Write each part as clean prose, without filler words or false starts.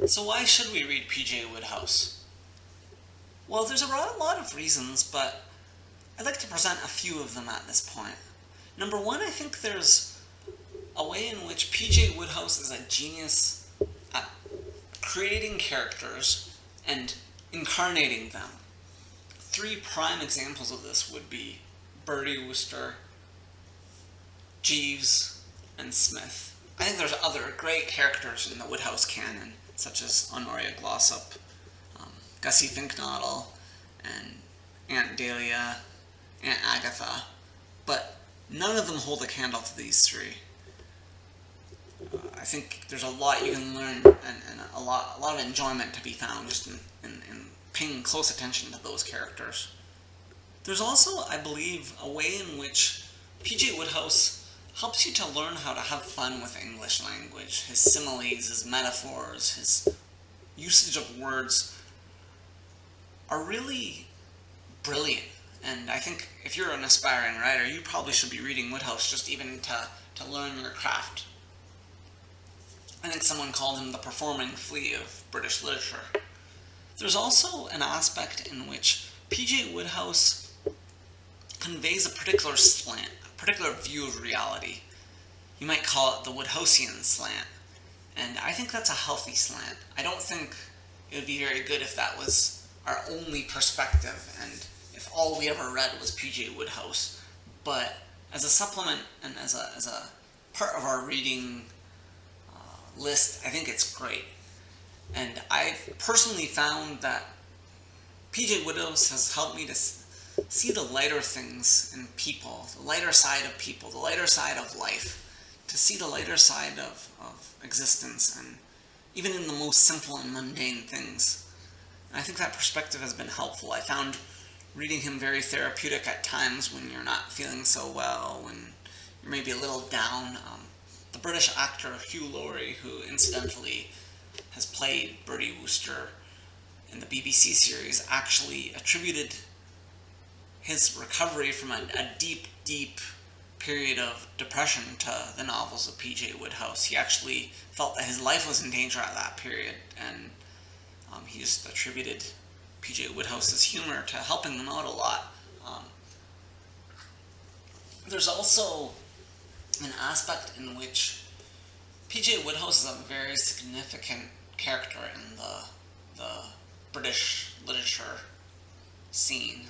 So why should we read P.J. Wodehouse? Well, there's a lot of reasons, but I'd like to present a few of them at this point. Number one, I think there's a way in which P.J. Wodehouse is a genius at creating characters and incarnating them. Three prime examples of this would be Bertie Wooster, Jeeves, and Smith. I think there's other great characters in the Wodehouse canon, such as Honoria Glossop, Gussie Finknottle, and Aunt Dahlia, Aunt Agatha, but none of them hold a candle to these three. I think there's a lot you can learn and a lot of enjoyment to be found just in paying close attention to those characters. There's also, I believe, a way in which P.J. Wodehouse helps you to learn how to have fun with English language. His similes, his metaphors, his usage of words are really brilliant. And I think if you're an aspiring writer, you probably should be reading Wodehouse just even to learn your craft. I think someone called him the performing flea of British literature. There's also an aspect in which P.J. Wodehouse conveys a particular slant, a particular view of reality. You might call it the Wodehousian slant, and I think that's a healthy slant. I don't think it would be very good if that was our only perspective and if all we ever read was P.J. Wodehouse. But as a supplement and as a part of our reading list, I think it's great. And I've personally found that P.J. Wodehouse has helped me to see the lighter things in people, the lighter side of people, the lighter side of life, to see the lighter side of existence, and even in the most simple and mundane things. And I think that perspective has been helpful. I found reading him very therapeutic at times when you're not feeling so well, when you're maybe a little down. The British actor Hugh Laurie, who incidentally has played Bertie Wooster in the BBC series, actually attributed his recovery from a deep period of depression to the novels of P.J. Wodehouse. He actually felt that his life was in danger at that period, and he just attributed P.J. Wodehouse's humor to helping them out a lot. There's also an aspect in which P.J. Wodehouse is a very significant character in the British literature scene,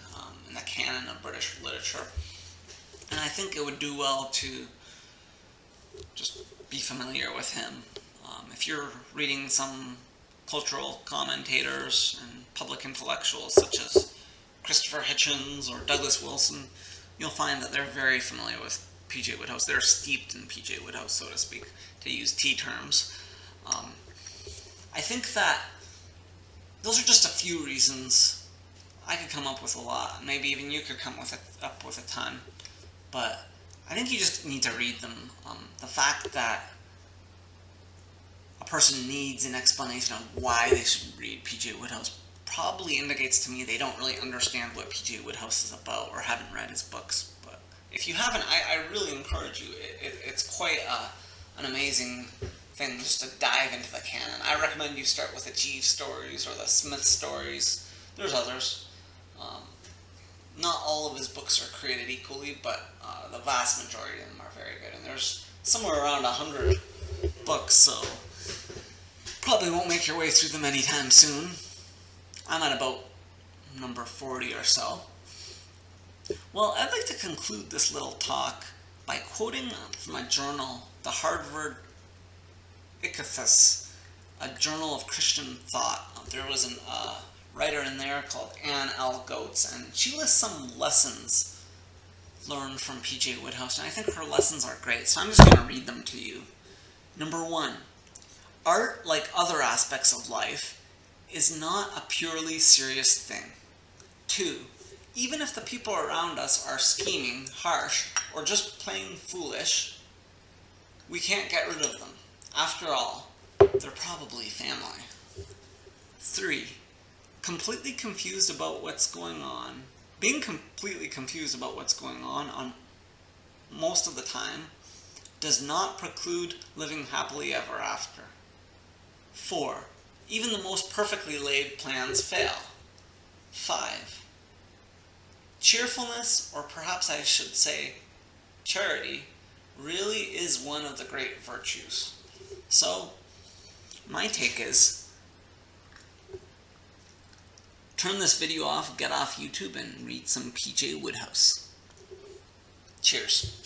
in the canon of British literature. And I think it would do well to just be familiar with him. If you're reading some cultural commentators and public intellectuals such as Christopher Hitchens or Douglas Wilson, you'll find that they're very familiar with P.J. Wodehouse. They're steeped in P.J. Wodehouse, so to speak, to use tea terms. I think that those are just a few reasons. I could come up with a lot. Maybe even you could come up with a ton. But I think you just need to read them. The fact that a person needs an explanation of why they should read P.J. Wodehouse probably indicates to me they don't really understand what P.J. Wodehouse is about or haven't read his books. But if you haven't, I really encourage you. It's quite an amazing thing just to dive into the canon. I recommend you start with the Jeeves stories or the Smith stories. There's others. Not all of his books are created equally, but the vast majority of them are very good. And there's somewhere around 100 books, so probably won't make your way through them anytime soon. I'm at about number 40 or so. Well, I'd like to conclude this little talk by quoting from a journal, the Harvard Ichthus, a journal of Christian thought. There was a writer in there called Anne L. Goetz, and she lists some lessons learned from P.J. Wodehouse, and I think her lessons are great, so I'm just going to read them to you. Number 1, art, like other aspects of life, is not a purely serious thing. 2, even if the people around us are scheming, harsh, or just plain foolish, we can't get rid of them. After all, they're probably family. 3, completely confused about what's going on. Being completely confused about what's going on most of the time does not preclude living happily ever after. 4, even the most perfectly laid plans fail. 5. Cheerfulness, or perhaps I should say charity, really is one of the great virtues. So, my take is, turn this video off, get off YouTube, and read some P.J. Wodehouse. Cheers.